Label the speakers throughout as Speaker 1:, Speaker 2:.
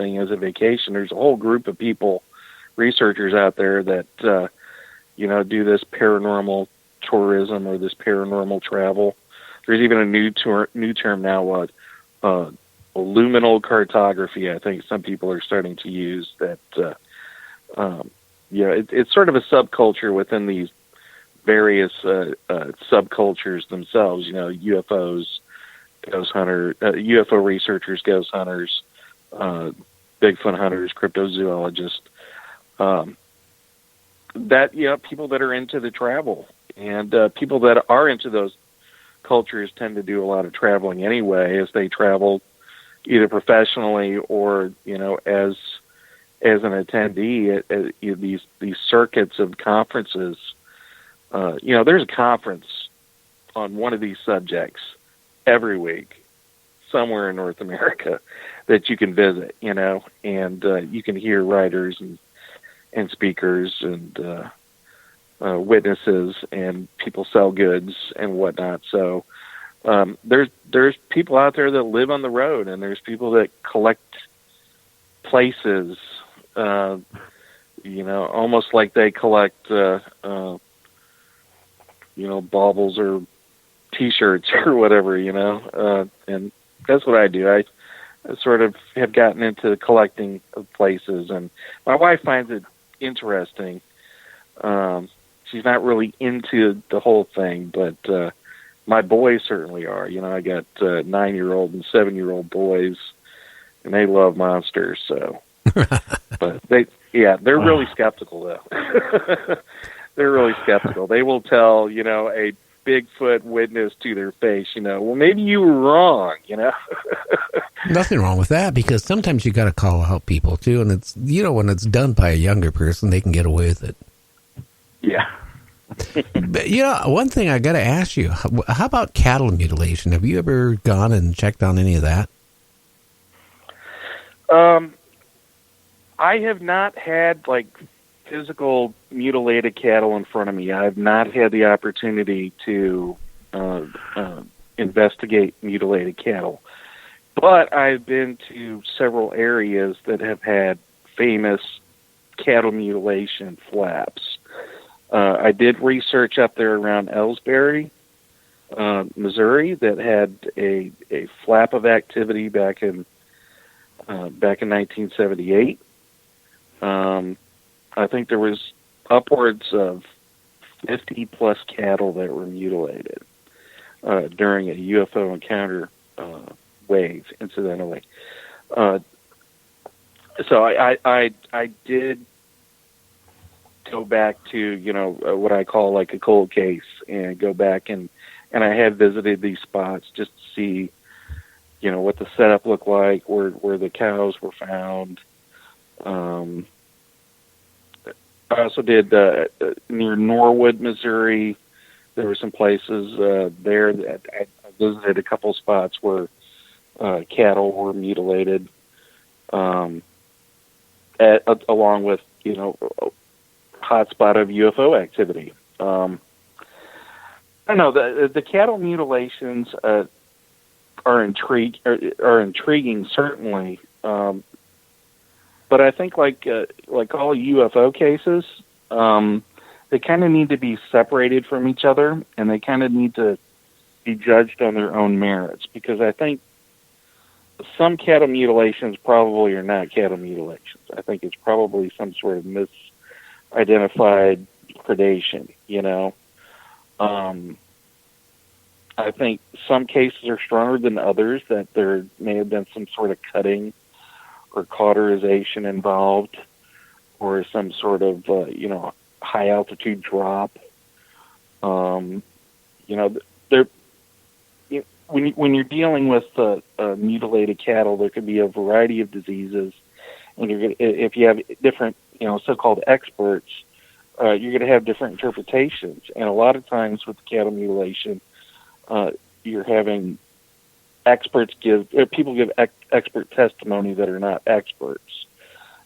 Speaker 1: thing as a vacation. There's a whole group of people, researchers out there that, do this paranormal tourism or this paranormal travel. There's even a new term now, luminal cartography. I think some people are starting to use that. It's sort of a subculture within these various subcultures themselves. UFOs, ghost hunter, UFO researchers, ghost hunters, Bigfoot hunters, cryptozoologists. People that are into the travel, and people that are into those cultures tend to do a lot of traveling anyway, as they travel either professionally or as an attendee at these circuits of conferences. There's a conference on one of these subjects every week somewhere in North America that you can visit, and you can hear writers and speakers and witnesses, and people sell goods and whatnot. So there's people out there that live on the road, and there's people that collect places, almost like they collect baubles or T-shirts or whatever, and that's what I do. I sort of have gotten into collecting of places, and my wife finds it interesting. She's not really into the whole thing, but my boys certainly are. I got 9-year-old and 7-year-old boys, and they love monsters. So, but they're really skeptical though. They're really skeptical. They will tell, a Bigfoot witness to their face, well, maybe you were wrong,
Speaker 2: Nothing wrong with that, because sometimes you got to call out people too, and it's, when it's done by a younger person, they can get away with it.
Speaker 1: Yeah.
Speaker 2: But, one thing I got to ask you, how about cattle mutilation? Have you ever gone and checked on any of that?
Speaker 1: I have not had physical mutilated cattle in front of me. I've not had the opportunity to investigate mutilated cattle, but I've been to several areas that have had famous cattle mutilation flaps. I did research up there around Ellsbury, Missouri, that had a flap of activity back in 1978. I think there was upwards of 50 plus cattle that were mutilated during a UFO encounter wave, incidentally. So I did go back to what I call a cold case, and go back and I had visited these spots just to see what the setup looked like, where the cows were found. I also did near Norwood, Missouri. There were some places there that I visited a couple spots where cattle were mutilated, along with hotspot of UFO activity. I don't know, the cattle mutilations are intriguing, certainly. But I think like all UFO cases, they kind of need to be separated from each other, and they kind of need to be judged on their own merits, because I think some cattle mutilations probably are not cattle mutilations. I think it's probably some sort of misidentified predation, I think some cases are stronger than others, that there may have been some sort of cutting or cauterization involved, or some sort of, high altitude drop. When you're dealing with mutilated cattle, there could be a variety of diseases, and if you have different, so-called experts, you're going to have different interpretations. And a lot of times with cattle mutilation, you're having people give expert testimony that are not experts.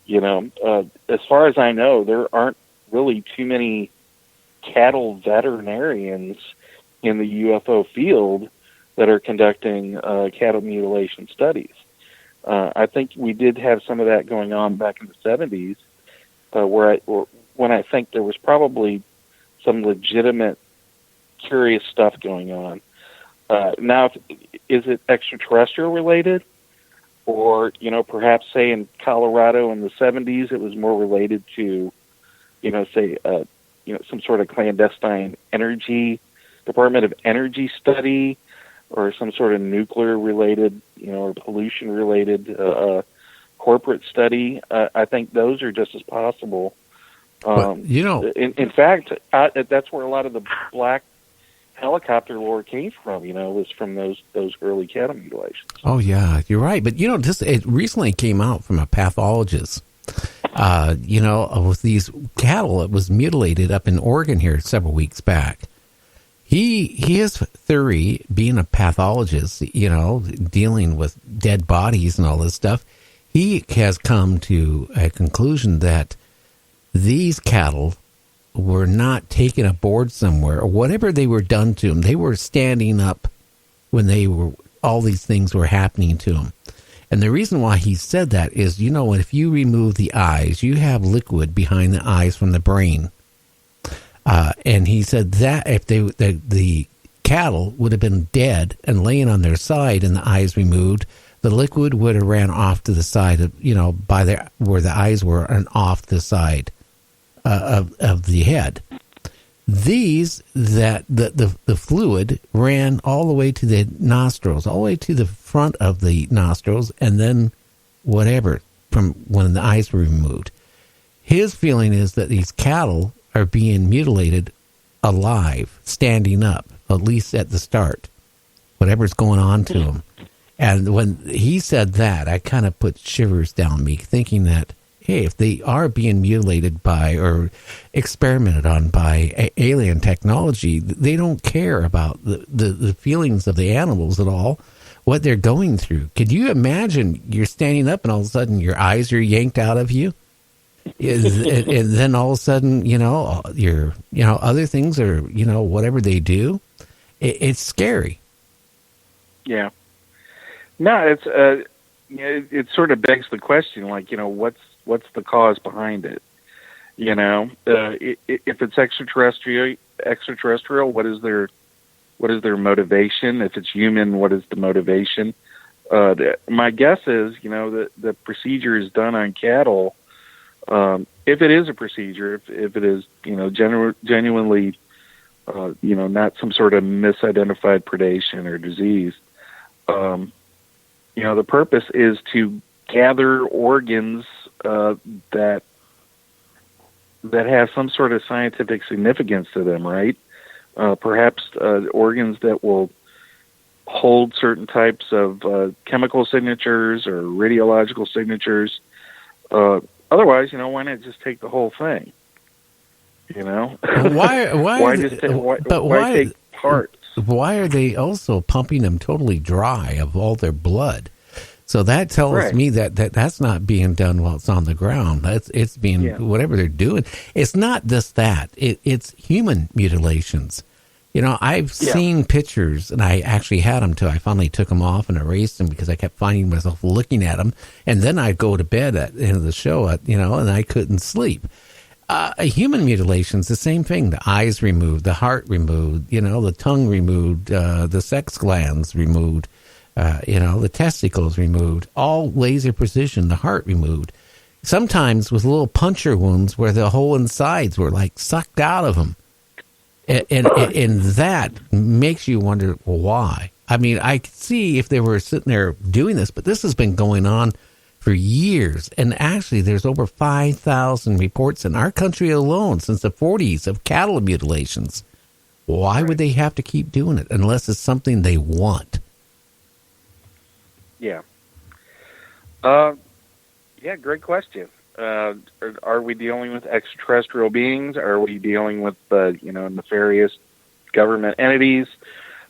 Speaker 1: As far as I know, there aren't really too many cattle veterinarians in the UFO field that are conducting cattle mutilation studies. I think we did have some of that going on back in the 70s, when I think there was probably some legitimate, curious stuff going on. Now, is it extraterrestrial related? Or, perhaps, say, in Colorado in the 70s, it was more related to, say, some sort of clandestine Department of Energy study, or some sort of nuclear-related, or pollution-related corporate study. I think those are just as possible. In fact, that's where a lot of the black helicopter lore came from, was from those early cattle mutilations.
Speaker 2: Oh, yeah, you're right. But, it recently came out from a pathologist, with these cattle that was mutilated up in Oregon here several weeks back. His theory, being a pathologist, dealing with dead bodies and all this stuff, he has come to a conclusion that these cattle were not taken aboard somewhere, or whatever they were done to them. They were standing up when all these things were happening to them. And the reason why he said that is, if you remove the eyes, you have liquid behind the eyes from the brain. And he said that if the cattle would have been dead and laying on their side and the eyes removed, the liquid would have ran off to the side of, where the eyes were, and off the side of the head. The fluid ran all the way to the nostrils, all the way to the front of the nostrils, and then whatever from when the eyes were removed. His feeling is that these cattle are being mutilated alive, standing up, at least at the start, whatever's going on to them. And when he said that, I kind of put shivers down me, thinking that, hey, if they are being mutilated by or experimented on by alien technology, they don't care about the feelings of the animals at all, what they're going through. Could you imagine you're standing up and all of a sudden your eyes are yanked out of you? And then all of a sudden, other things are, whatever they do, it's scary.
Speaker 1: Yeah. No, it sort of begs the question, like, what's the cause behind it? If it's extraterrestrial, what is their motivation? If it's human, what is the motivation? My guess is, the procedure is done on cattle. If it is a procedure, if it is, genuinely, not some sort of misidentified predation or disease, the purpose is to gather organs that have some sort of scientific significance to them, right? Perhaps organs that will hold certain types of chemical signatures or radiological signatures. Otherwise, why not just take the whole thing?
Speaker 2: Why
Speaker 1: take parts?
Speaker 2: Why are they also pumping them totally dry of all their blood? So that tells me that's not being done while it's on the ground. It's being whatever they're doing. It's not just that. It's human mutilations. I've seen pictures, and I actually had them too. I finally took them off and erased them because I kept finding myself looking at them. And then I'd go to bed at the end of the show, and I couldn't sleep. A human mutilation's the same thing. The eyes removed, the heart removed, the tongue removed, the sex glands removed, the testicles removed, all laser precision, the heart removed. Sometimes with little puncture wounds where the whole insides were like sucked out of them. And that makes you wonder why. I mean, I could see if they were sitting there doing this, but this has been going on for years. And actually, there's over 5,000 reports in our country alone since the 40s of cattle mutilations. Why would they have to keep doing it unless it's something they want?
Speaker 1: Yeah. Great question. Are we dealing with extraterrestrial beings? Are we dealing with, nefarious government entities?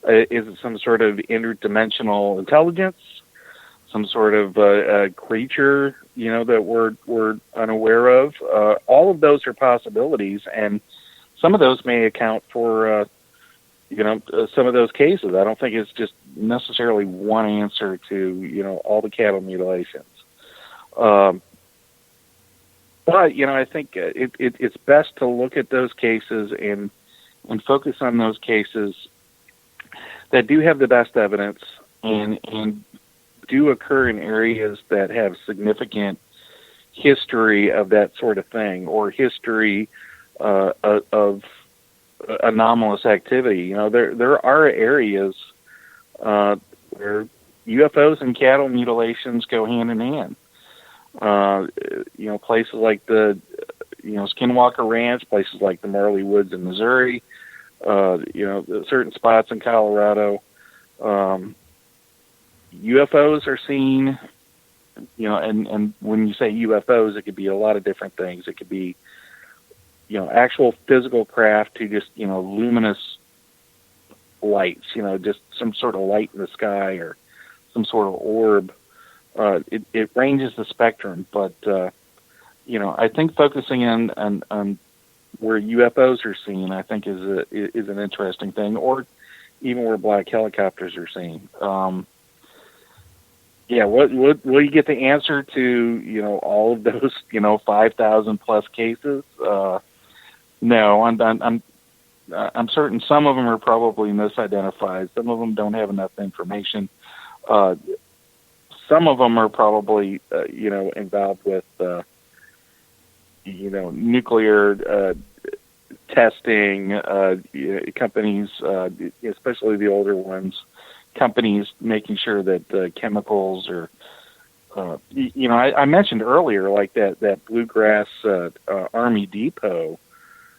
Speaker 1: Is it some sort of interdimensional intelligence? Some sort of creature, that we're unaware of? All of those are possibilities, and some of those may account for, some of those cases. I don't think it's just necessarily one answer to, all the cattle mutilations. But, I think it's best to look at those cases and focus on those cases that do have the best evidence and do occur in areas that have significant history of that sort of thing, or history of anomalous activity. There are areas where UFOs and cattle mutilations go hand in hand. Places like the Skinwalker Ranch, places like the Marley Woods in Missouri, certain spots in Colorado. UFOs are seen, and when you say UFOs, it could be a lot of different things. It could be, actual physical craft to just, luminous lights, just some sort of light in the sky or some sort of orb. It ranges the spectrum, but, I think focusing on where UFOs are seen, I think is an interesting thing, or even where black helicopters are seen. Will you get the answer to, all of those, 5,000 plus cases? No, I'm certain some of them are probably misidentified. Some of them don't have enough information. Some of them are probably, involved with, nuclear testing, companies, especially the older ones, companies making sure that chemicals are, I mentioned earlier, like that Bluegrass Army Depot,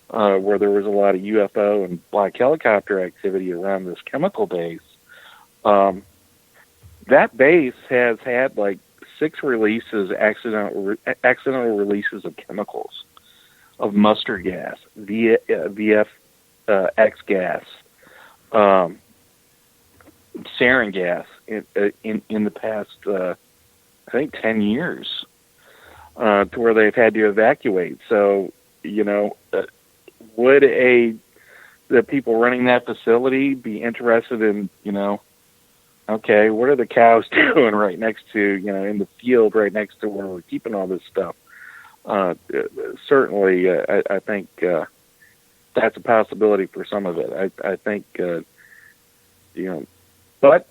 Speaker 1: where there was a lot of UFO and black helicopter activity around this chemical base. That base has had like 6 releases, accidental releases of chemicals, of mustard gas, VFX gas, sarin gas in the past, I think 10 years, to where they've had to evacuate. So, would the people running that facility be interested in, okay, what are the cows doing right next to, in the field right next to where we're keeping all this stuff? Certainly, I think that's a possibility for some of it. I think, but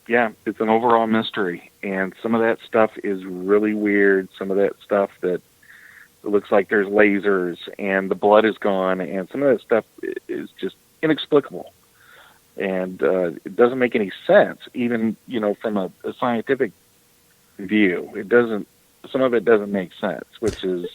Speaker 1: yeah, it's an overall mystery, and some of that stuff is really weird. Some of that stuff that it looks like there's lasers and the blood is gone, and some of that stuff is just inexplicable. And it doesn't make any sense, even, from a scientific view. It doesn't. Some of it doesn't make sense, which is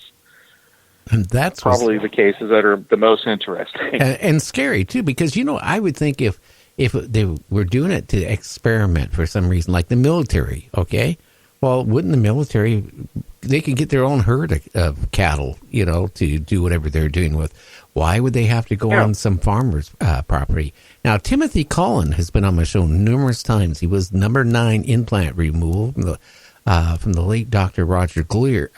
Speaker 2: that's
Speaker 1: probably the cases that are the most interesting.
Speaker 2: And scary, too, because, I would think if they were doing it to experiment for some reason, like the military, okay? Well, wouldn't the military, they could get their own herd of cattle, to do whatever they're doing with. Why would they have to go on some farmer's property? Now, Timothy Cullen has been on my show numerous times. He was number 9 implant removal from the late Dr. Roger Greer.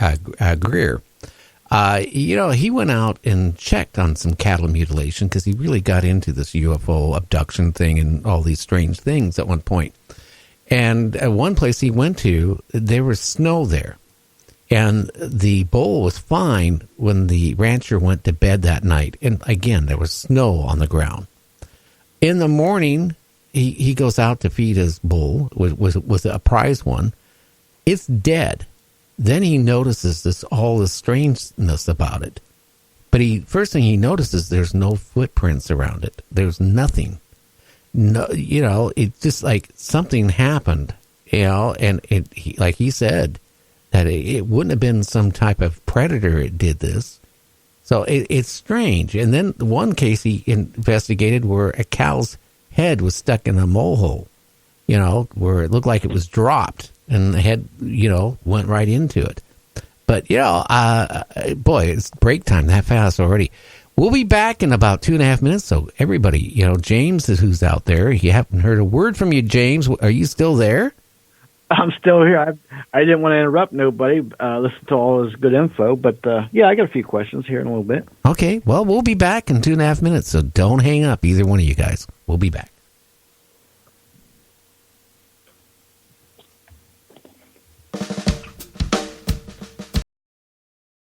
Speaker 2: He went out and checked on some cattle mutilation because he really got into this UFO abduction thing and all these strange things at one point. And at one place he went to, there was snow there. And the bull was fine when the rancher went to bed that night. And again, there was snow on the ground. In the morning, he goes out to feed his bull, was a prize one. It's dead. Then he notices all this strangeness about it. But first thing he notices, there's no footprints around it. There's nothing. No, it's just like something happened, and like he said, that it wouldn't have been some type of predator that did this. So it's strange. And then one case he investigated where a cow's head was stuck in a mole hole, where it looked like it was dropped and the head, went right into it. But, boy, it's break time that fast already. We'll be back in about 2.5 minutes. So everybody, James is who's out there. You haven't heard a word from you, James. Are you still there?
Speaker 3: I'm still here. I didn't want to interrupt nobody. Listen to all this good info, but I got a few questions here in a little bit.
Speaker 2: Okay. Well, we'll be back in 2.5 minutes, so don't hang up, either one of you guys. We'll be back.